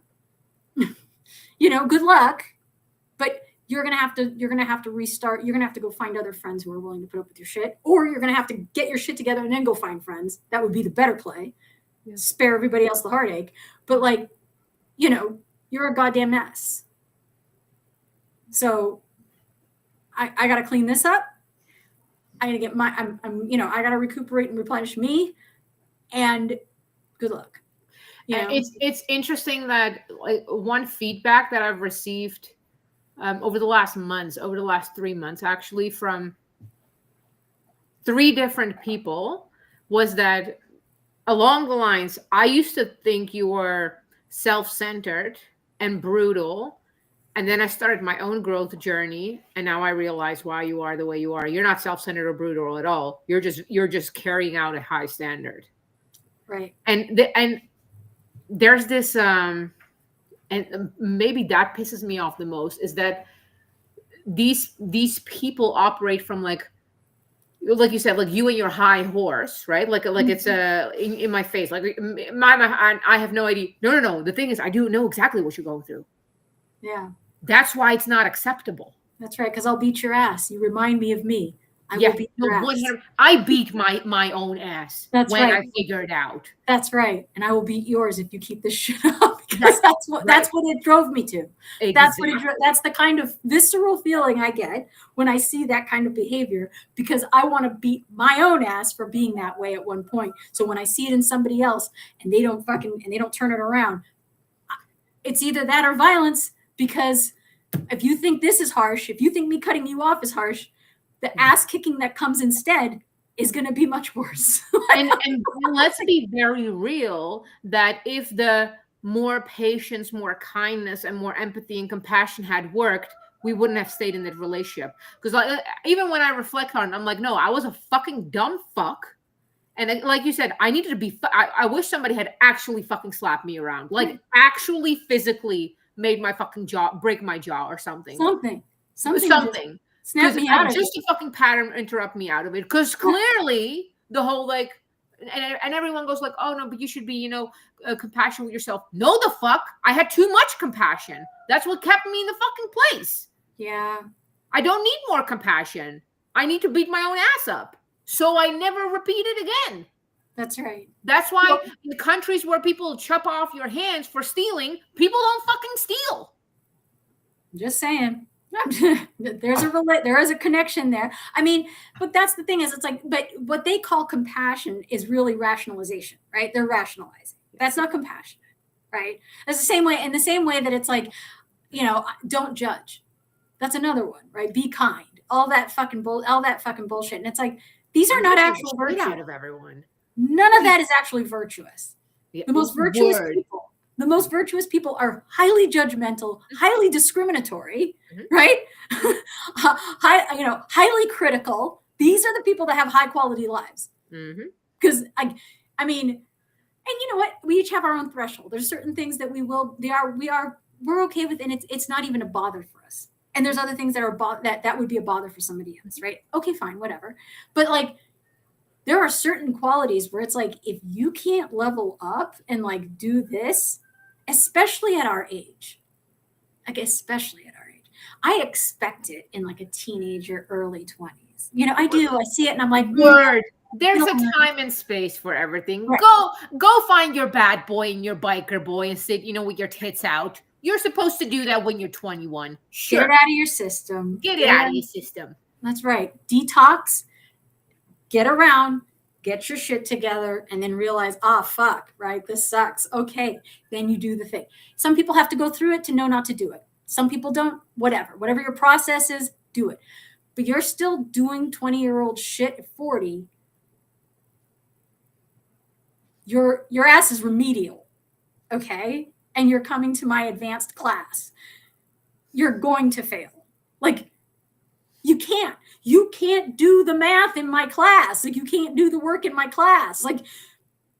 You know, good luck, but you're going to have to restart. You're going to have to go find other friends who are willing to put up with your shit, or you're going to have to get your shit together and then go find friends. That would be the better play. Yeah. Spare everybody else the heartache. But like, you know, you're a goddamn mess. So I got to clean this up. I got to get I got to recuperate and replenish me, and good luck. You know? It's interesting that like one feedback that I've received over the last 3 months, actually, from 3 different people, was that along the lines, I used to think you were self-centered and brutal, and then I started my own growth journey, and now I realize why you are the way you are. You're not self-centered or brutal at all. You're just carrying out a high standard, right? And there's this and maybe that pisses me off the most, is that these people operate from like you said, like you and your high horse, right? Like it's in my face, like I have no idea. No. The thing is, I do know exactly what you're going through. Yeah, that's why it's not acceptable. That's right, because I'll beat your ass. You remind me of me. I will beat your ass. I beat my own ass. That's when I figure it out. That's right, and I will beat yours if you keep this shit up. Because that's what it drove me to. Exactly. That's the kind of visceral feeling I get when I see that kind of behavior, because I want to beat my own ass for being that way at one point. So when I see it in somebody else and they don't turn it around, it's either that or violence. Because if you think this is harsh, if you think me cutting you off is harsh, the ass kicking that comes instead is going to be much worse. and let's be very real, that if the more patience, more kindness, and more empathy and compassion had worked, we wouldn't have stayed in that relationship. Because even when I reflect on it, I'm like, no, I was a fucking dumb fuck. And like you said, I needed to be, I wish somebody had actually fucking slapped me around. Like actually physically made my fucking jaw, break my jaw or something. Something. Snap me out of it. Just to fucking pattern interrupt me out of it. Because clearly the whole like, and everyone goes like, oh no, but you should be, compassionate with yourself. No, the fuck. I had too much compassion. That's what kept me in the fucking place. Yeah. I don't need more compassion. I need to beat my own ass up, so I never repeat it again. That's right. That's why in countries where people chop off your hands for stealing, people don't fucking steal. Just saying. There is a connection there. I mean, but that's the thing, is it's like, but what they call compassion is really rationalization, right? They're rationalizing. That's not compassion, right? That's the same way, in the same way that it's like, don't judge. That's another one, right? Be kind. All that fucking bullshit. And it's like, these are not actual virtues. Out of everyone. None of that is actually virtuous. Yeah. The most virtuous people are highly judgmental, highly discriminatory, right? Highly critical. These are the people that have high quality lives. Because I mean, and you know what? We each have our own threshold. There's certain things that we're okay with, and it's not even a bother for us. And there's other things that are that would be a bother for somebody else, right? Okay, fine, whatever. But like, there are certain qualities where it's like, if you can't level up and like do this, especially at our age, I expect it in like a teenager, early 20s. I do. I see it and I'm like, word. There's a time and space for everything. Right. Go find your bad boy and your biker boy and sit, with your tits out. You're supposed to do that when you're 21. Sure. Get it out of your system. Get it out of your system. That's right. Detox. Get around. Get your shit together, and then realize, fuck, right? This sucks. Okay. Then you do the thing. Some people have to go through it to know not to do it. Some people don't. Whatever your process is, do it. But you're still doing 20-year-old shit at 40. your ass is remedial, okay, and you're coming to my advanced class, you're going to fail. Like, you can't do the math in my class. Like, you can't do the work in my class. Like,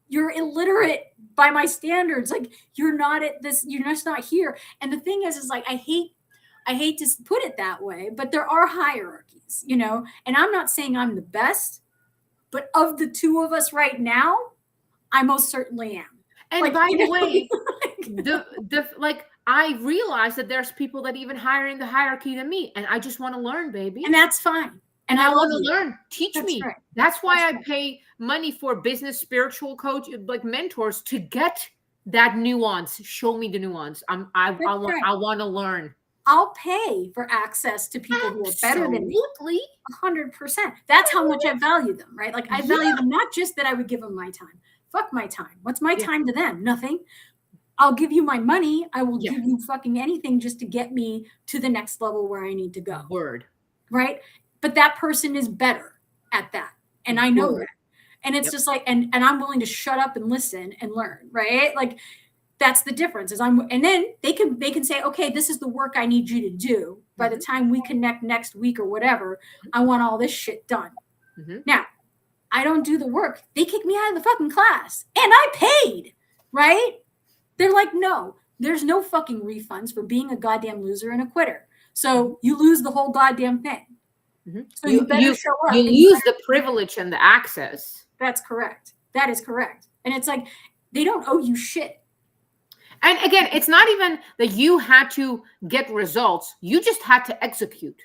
you're illiterate by my standards. Like, you're not at this, you're just not here. And the thing is like, I hate to put it that way, but there are hierarchies, you know, and I'm not saying I'm the best, but of the two of us right now, I most certainly am. And like, by the way, like, I realize that there's people that even higher in the hierarchy than me, and I just want to learn, baby. And that's fine. And I want to learn. Teach That's me. right. That's why I pay money for business, spiritual coach, like mentors, to get that nuance. Show me the nuance. I want to learn. I'll pay for access to people who are better than me. 100%. That's how much I value them, right? Like, I value them, not just that I would give them my time. Fuck my time. What's my time to them? Nothing. I'll give you my money. I will give you fucking anything just to get me to the next level where I need to go. Word. Right? But that person is better at that. And I know that. And it's just like, and I'm willing to shut up and listen and learn, right? Like, that's the difference. And then they can say, okay, this is the work I need you to do. By the time we connect next week or whatever, I want all this shit done. Now, I don't do the work. They kick me out of the fucking class. And I paid, right? They're like, no, there's no fucking refunds for being a goddamn loser and a quitter. So you lose the whole goddamn thing. So you better show up. You lose the privilege and the access. That's correct. That is correct. And it's like, they don't owe you shit. And again, it's not even that you had to get results. You just had to execute,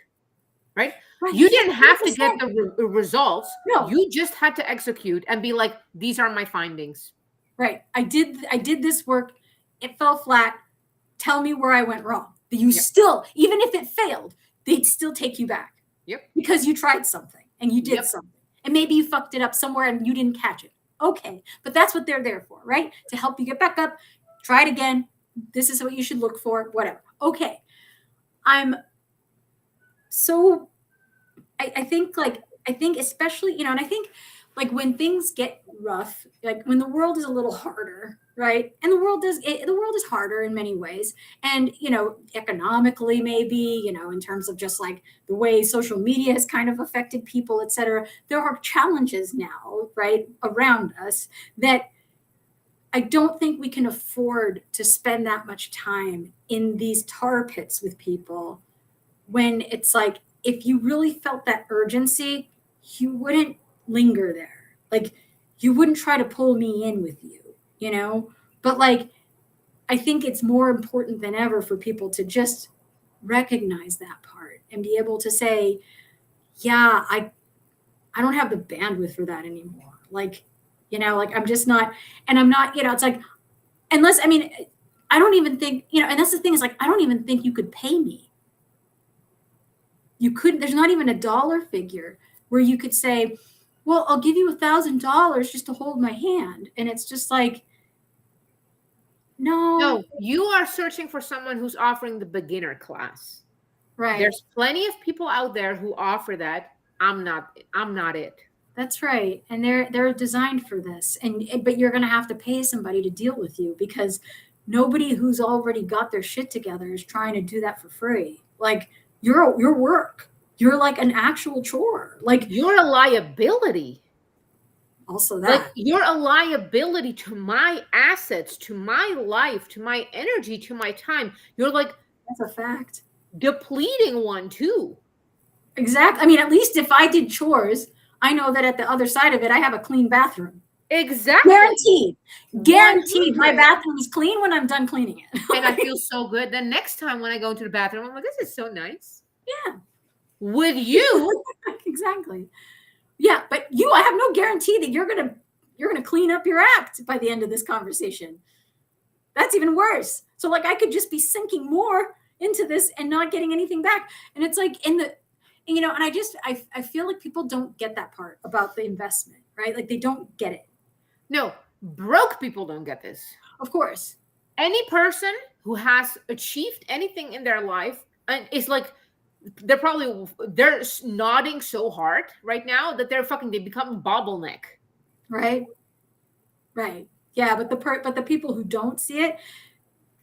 right? You didn't have to get the results. No. You just had to execute and be like, these are my findings. Right. I did this work. It fell flat. Tell me where I went wrong. But you still, even if it failed, they'd still take you back. Because you tried something and you did something. And maybe you fucked it up somewhere and you didn't catch it. Okay. But that's what they're there for, right? To help you get back up. Try it again. This is what you should look for. Whatever. Okay. I think especially, you know, and I think like when things get rough, like when the world is a little harder, right? And the world is harder in many ways. And, you know, economically, maybe, you know, in terms of just like the way social media has kind of affected people, et cetera. There are challenges now, right, around us that I don't think we can afford to spend that much time in these tar pits with people when it's like, if you really felt that urgency, you wouldn't linger there. Like, you wouldn't try to pull me in with you, you know? But like, I think it's more important than ever for people to just recognize that part and be able to say, yeah, I don't have the bandwidth for that anymore. Like, you know, like I'm just not, and I'm not, you know, it's like, unless, I mean, I don't even think, you know, and that's the thing is like, I don't even think you could pay me. You couldn't, there's not even a dollar figure where you could say, well, I'll give you $1,000 just to hold my hand. And it's just like, no, you are searching for someone who's offering the beginner class. Right. There's plenty of people out there who offer that. I'm not it. That's right. And they're designed for this. But you're going to have to pay somebody to deal with you because nobody who's already got their shit together is trying to do that for free. Like your work, you're like an actual chore. Like you're a liability. Also that. Like you're a liability to my assets, to my life, to my energy, to my time. You're like, that's a fact. Depleting one too. Exactly. I mean, at least if I did chores, I know that at the other side of it, I have a clean bathroom. Exactly. Guaranteed. My bathroom is clean when I'm done cleaning it. And I feel so good. The next time when I go into the bathroom, I'm like, this is so nice. Yeah. With you. Exactly. Yeah. But I have no guarantee that you're gonna clean up your act by the end of this conversation. That's even worse. So like I could just be sinking more into this and not getting anything back. And it's like you know, and I feel like people don't get that part about the investment, right? Like they don't get it. No, broke people don't get this. Of course. Any person who has achieved anything in their life and is like, they're nodding so hard right now that they become bottleneck. Right. Right. Yeah, but the people who don't see it,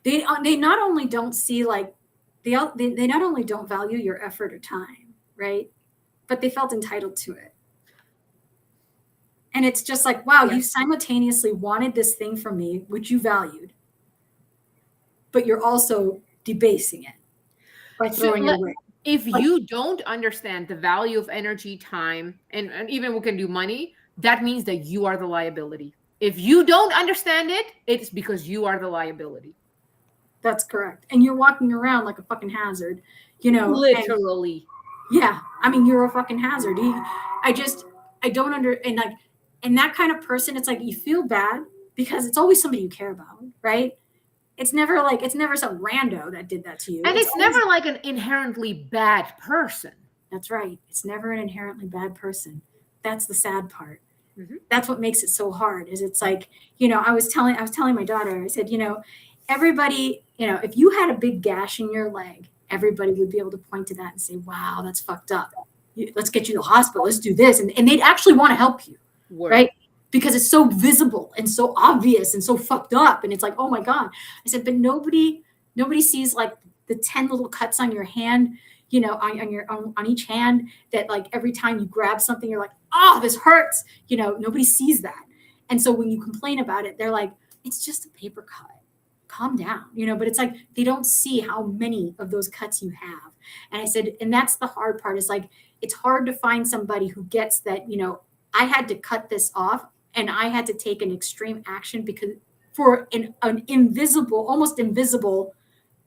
they not only don't see like they not only don't value your effort or time, right? But they felt entitled to it. And it's just like, wow, Yeah. you simultaneously wanted this thing from me, which you valued, but you're also debasing it by throwing it away. If you don't understand the value of energy, time, and even we can do money, that means that you are the liability. If you don't understand it, it's because you are the liability. That's correct. And you're walking around like a fucking hazard, you know. Literally. Yeah, I mean, you're a fucking hazard. I don't and like, and that kind of person, it's like you feel bad because it's always somebody you care about, right? It's never some rando that did that to you. And it's always, never like an inherently bad person. That's right. It's never an inherently bad person. That's the sad part. Mm-hmm. That's what makes it so hard. Is it's like, I was telling my daughter, I said, everybody, if you had a big gash in your leg, everybody would be able to point to that and say, wow, that's fucked up. Let's get you to the hospital. Let's do this. And they'd actually want to help you. Word. Right? Because it's so visible and so obvious and so fucked up. And it's like, oh my God. I said, but nobody sees like the 10 little cuts on your hand, on each hand, that like every time you grab something, you're like, oh, this hurts. Nobody sees that. And so when you complain about it, they're like, it's just a paper cut. Calm down, but it's like they don't see how many of those cuts you have. And I said, and that's the hard part, is like, it's hard to find somebody who gets that, I had to cut this off and I had to take an extreme action because for an invisible, almost invisible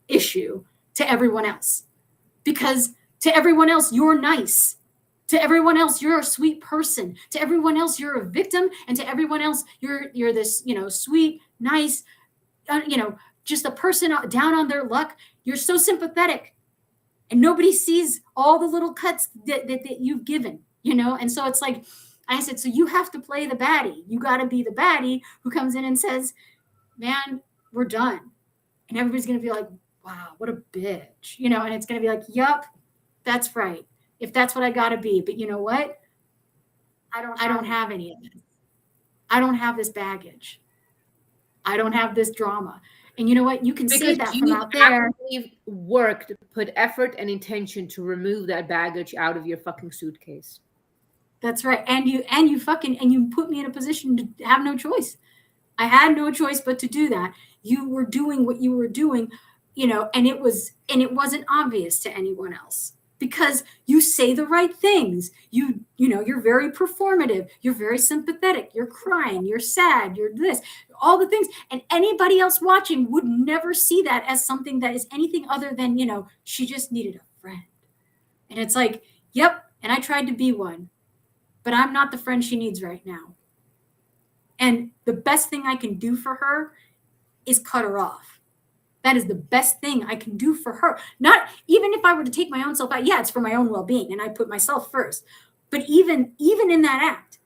issue to everyone else. Because to everyone else, you're nice. To everyone else, you're a sweet person. To everyone else, you're a victim. And to everyone else, you're this, sweet, nice, just a person down on their luck. You're so sympathetic. And nobody sees all the little cuts that you've given, And so it's like, I said, so you have to play the baddie. You got to be the baddie who comes in and says, man, we're done. And everybody's going to be like, wow, what a bitch, and it's going to be like, yup, that's right. If that's what I got to be. But you know what? I don't have any of this. I don't have this baggage. I don't have this drama. And you know what? You can see that from out there. You've worked, put effort and intention to remove that baggage out of your fucking suitcase. That's right. And you put me in a position to have no choice. I had no choice but to do that. You were doing what you were doing, and it wasn't obvious to anyone else because you say the right things. You're very performative. You're very sympathetic. You're crying. You're sad. You're this, all the things. And anybody else watching would never see that as something that is anything other than, she just needed a friend. And it's like, yep. And I tried to be one, but I'm not the friend she needs right now. And the best thing I can do for her is cut her off. That is the best thing I can do for her. Not even if I were to take my own self out. Yeah, it's for my own well-being and I put myself first. But even in that act,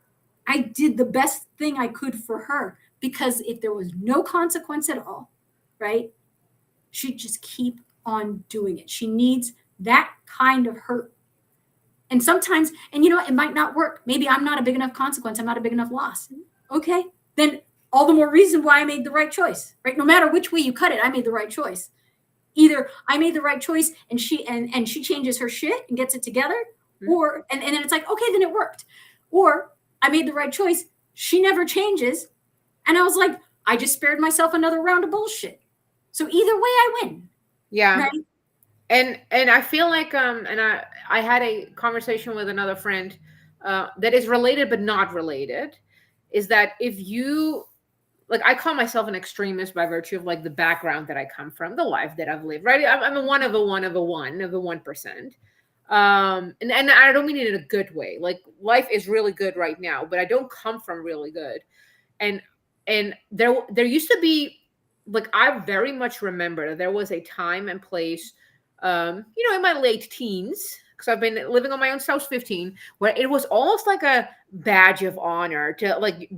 I did the best thing I could for her because if there was no consequence at all, right, she'd just keep on doing it. She needs that kind of hurt. And sometimes, and it might not work. Maybe I'm not a big enough consequence. I'm not a big enough loss. Okay, then all the more reason why I made the right choice, right? No matter which way you cut it, I made the right choice. Either I made the right choice and she changes her shit and gets it together, or and then it's like, okay, then it worked. Or I made the right choice, she never changes, and I was like, I just spared myself another round of bullshit. So either way, I win. Yeah. Right? And I feel like and I had a conversation with another friend that is related but not related, is that if you like, I call myself an extremist by virtue of like the background that I come from, the life that I've lived, right? I'm a one of the 1%. And I don't mean it in a good way. Like life is really good right now, but I don't come from really good. And there used to be, like, I very much remember that there was a time and place, in my late teens, because I've been living on my own since I was 15, where it was almost like a badge of honor to, like,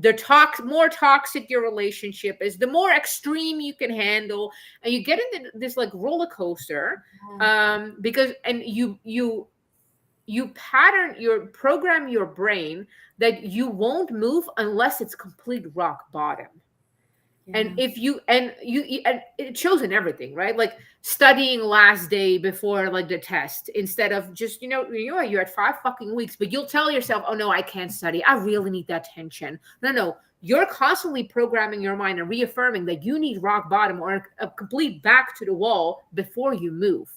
more toxic your relationship is, the more extreme you can handle, and you get into this like roller coaster, because and you program your brain that you won't move unless it's complete rock bottom. And if you and it shows in everything, right? Like studying last day before like the test, instead of just, you're at 5 fucking weeks, but you'll tell yourself, oh no, I can't study. I really need that tension. No. You're constantly programming your mind and reaffirming that you need rock bottom or a complete back to the wall before you move.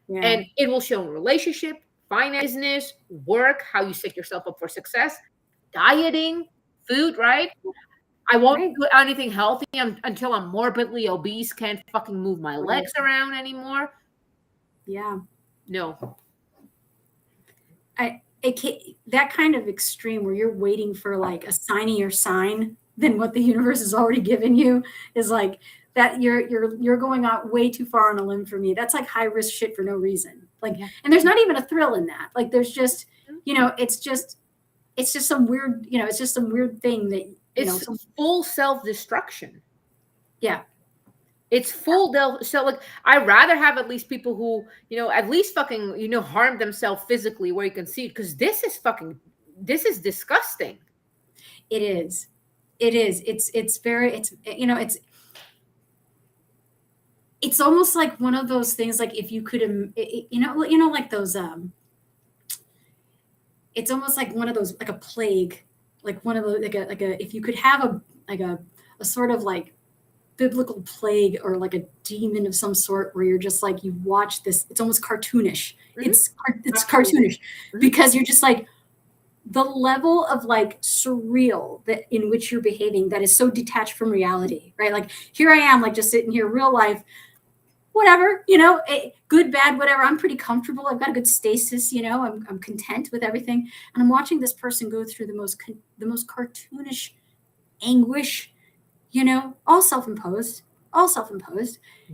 Yeah. And it will show in relationship, finance, business, work, how you set yourself up for success, dieting, food, right? I won't do anything healthy until I'm morbidly obese, can't fucking move my legs around anymore. Yeah. No. That kind of extreme where you're waiting for like a signier sign than what the universe has already given you is like that you're going out way too far on a limb for me. That's like high risk shit for no reason. Like, and there's not even a thrill in that. Like there's just, it's just some weird, it's just some weird thing that, it's full self-destruction. Yeah. It's full so like I'd rather have at least people who, at least fucking, harm themselves physically where you can see it, because this is disgusting. It is. It's almost like one of those things, like if you could, like those, it's almost like one of those, like a plague, like one of those, like a, if you could have a sort of like biblical plague or like a demon of some sort where you're just like, you watch this, it's almost cartoonish. Mm-hmm. It's cartoonish because you're just like, the level of like surreal that in which you're behaving that is so detached from reality, right? Like here I am, like just sitting here, real life, whatever, good, bad, whatever. I'm pretty comfortable. I've got a good stasis, I'm content with everything. And I'm watching this person go through the most cartoonish anguish, all self-imposed.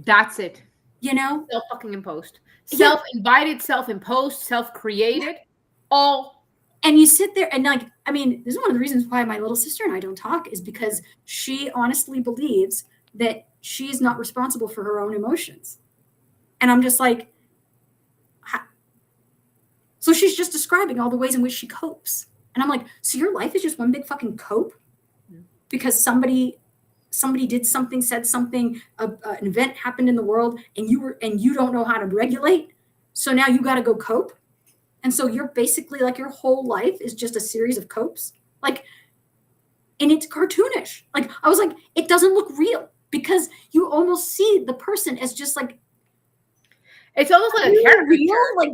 That's it. Self-fucking imposed. Self-invited, self-imposed, self-created, all. And you sit there and like, I mean, this is one of the reasons why my little sister and I don't talk, is because she honestly believes that she's not responsible for her own emotions. And I'm just like, so she's just describing all the ways in which she copes. And I'm like, so your life is just one big fucking cope? Because somebody did something, said something, an event happened in the world, and you don't know how to regulate. So now you got to go cope. And so you're basically like, your whole life is just a series of copes. Like, and it's cartoonish. Like, I was like, it doesn't look real, because you almost see the person as just like, it's almost like a caricature. Real? Like,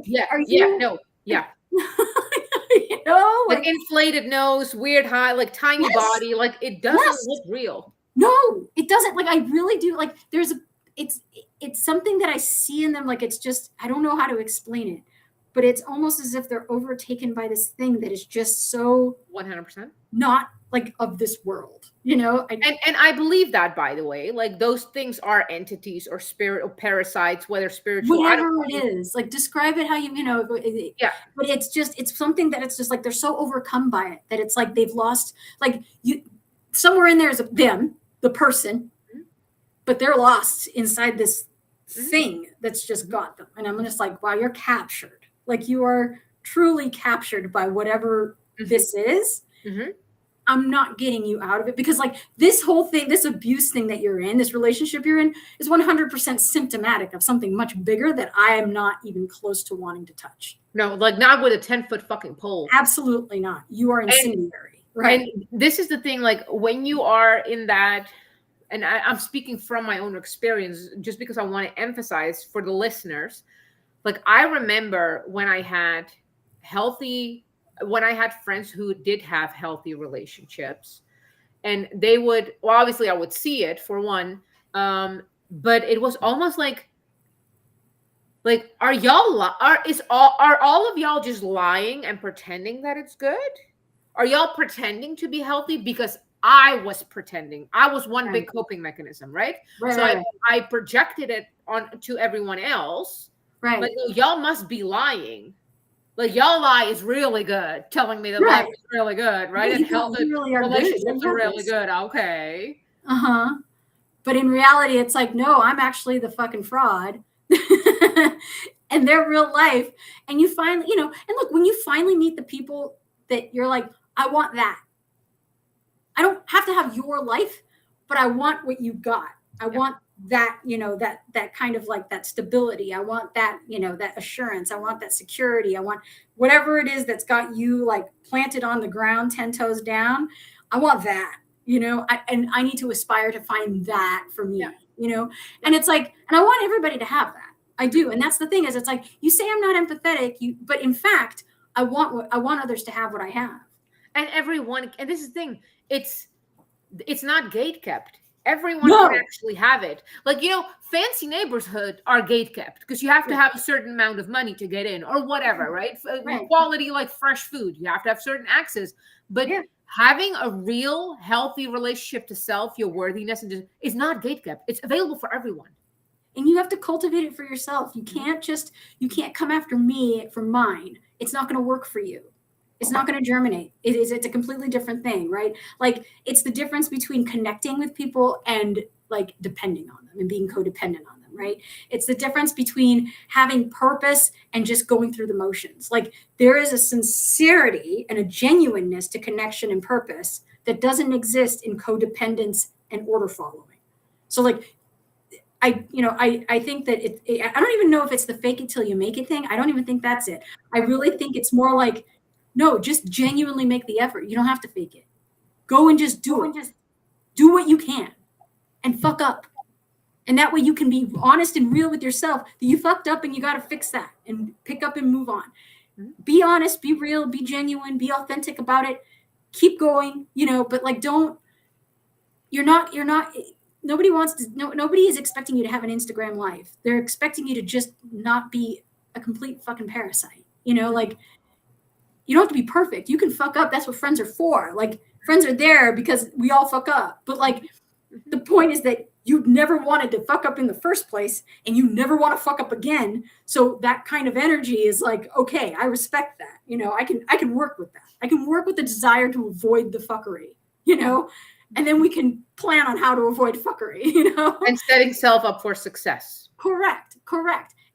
like inflated nose, weird high, like tiny body, like it doesn't look real. No, it doesn't. Like, I really do. Like, it's something that I see in them. Like, it's just, I don't know how to explain it, but it's almost as if they're overtaken by this thing that is just so 100% not like of this world, And I believe that, by the way, like those things are entities or spirit or parasites, whether spiritual, whatever it is. Like, describe it how yeah. But it's something that it's just like they're so overcome by it that it's like they've lost, like, you somewhere in there is the person, but they're lost inside this thing that's just got them. And I'm just like, wow, you're captured. Like, you are truly captured by whatever this is. I'm not getting you out of it, because like this whole thing, this abuse thing that you're in, this relationship you're in, is 100% symptomatic of something much bigger that I am not even close to wanting to touch. No, like not with a 10-foot fucking pole. Absolutely not. You are incendiary. Right. And this is the thing, like when you are in that, and I'm speaking from my own experience, just because I want to emphasize for the listeners, like I remember when I had friends who did have healthy relationships, and they would, well, obviously I would see it for one, but it was almost like are all of y'all just lying and pretending that it's good? Are y'all pretending to be healthy? Because I was pretending. I was one big coping mechanism, right? So I projected it on to everyone else. Right. Like, y'all must be lying. Like, y'all lie is really good, telling me that life is really good, right? And healthy relationships are really good. Okay. But in reality, it's like, no, I'm actually the fucking fraud. and their real life. And you finally, and look, when you finally meet the people that you're like, I want that. I don't have to have your life, but I want what you got. I want that, that kind of like that stability. I want that, that assurance. I want that security. I want whatever it is that's got you like planted on the ground, 10 toes down. I want that, and I need to aspire to find that for me, and it's like, and I want everybody to have that. I do. And that's the thing is, it's like, you say I'm not empathetic, but in fact, I want others to have what I have. And everyone, and this is the thing, it's not gate kept. Everyone can actually have it. Like, fancy neighborhood are gate kept because you have to have a certain amount of money to get in or whatever, right? Quality, like fresh food, you have to have certain access. But having a real healthy relationship to self, your worthiness, is not gate kept. It's available for everyone. And you have to cultivate it for yourself. You can't come after me for mine. It's not going to work for you. It's not going to germinate. It's a completely different thing, right? Like, it's the difference between connecting with people and like depending on them and being codependent on them, right? It's the difference between having purpose and just going through the motions. Like, there is a sincerity and a genuineness to connection and purpose that doesn't exist in codependence and order following. So like, I think that I don't even know if it's the fake it till you make it thing. I don't even think that's it. I really think it's more like, no, just genuinely make the effort. You don't have to fake it. Go and just do it. Just do what you can and fuck up. And that way you can be honest and real with yourself that you fucked up and you got to fix that and pick up and move on. Be honest, be real, be genuine, be authentic about it. Keep going, but like, nobody is expecting you to have an Instagram life. They're expecting you to just not be a complete fucking parasite. Like, you don't have to be perfect. You can fuck up. That's what friends are for. Like, friends are there because we all fuck up. But like, the point is that you never wanted to fuck up in the first place and you never want to fuck up again. So that kind of energy is like, okay, I respect that. I can work with that. I can work with the desire to avoid the fuckery, and then we can plan on how to avoid fuckery, and setting self up for success. Correct.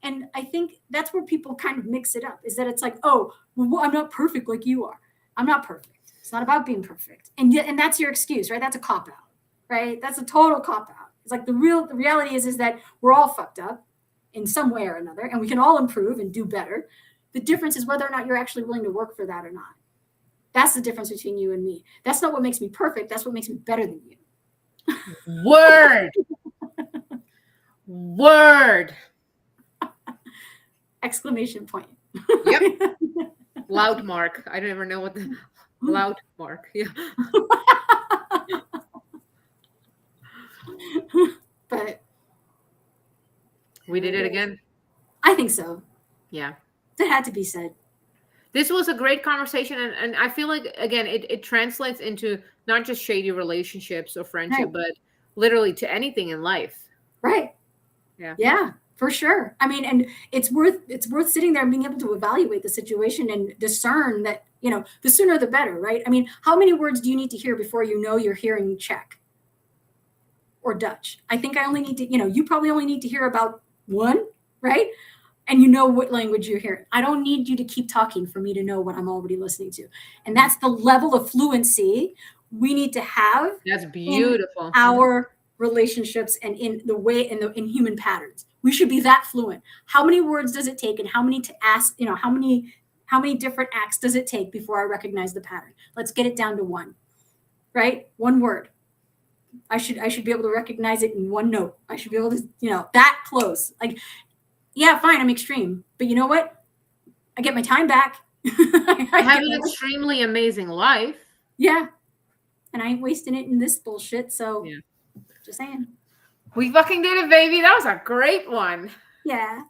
And I think that's where people kind of mix it up, is that it's like, oh, well, I'm not perfect like you are. I'm not perfect. It's not about being perfect. And that's your excuse, right? That's a cop-out, right? That's a total cop-out. It's like the reality is that we're all fucked up in some way or another, and we can all improve and do better. The difference is whether or not you're actually willing to work for that or not. That's the difference between you and me. That's not what makes me perfect. That's what makes me better than you. Word. Exclamation point. Yep. Loud mark. I don't ever know what the loud mark. Yeah. But we did it again. I think so. Yeah. That had to be said. This was a great conversation. And I feel like, again, it translates into not just shady relationships or friendship, but literally to anything in life. Right. Yeah. Yeah, for sure. I mean, and it's worth sitting there and being able to evaluate the situation and discern that, the sooner the better, right? I mean, how many words do you need to hear before you know you're hearing Czech or Dutch? I think I only need to, you probably only need to hear about one, right? And you know what language you're hearing. I don't need you to keep talking for me to know what I'm already listening to. And that's the level of fluency we need to have. That's beautiful. In our relationships and in the way in human patterns. We should be that fluent. How many words does it take and how many to ask, how many different acts does it take before I recognize the pattern? Let's get it down to one. Right? One word. I should be able to recognize it in one note. I should be able to, that close. Like, yeah, fine, I'm extreme. But you know what? I get my time back. I have an extremely amazing life. Yeah. And I ain't wasting it in this bullshit. So just saying. We fucking did it, baby. That was a great one. Yeah.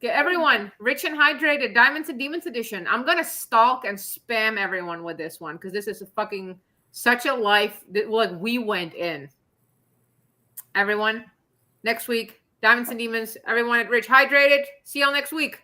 Get everyone, Rich and Hydrated, Diamonds and Demons edition. I'm going to stalk and spam everyone with this one because this is such a life that we went in. Everyone, next week. Diamonds and Demons, everyone at Rich Hydrated. See y'all next week.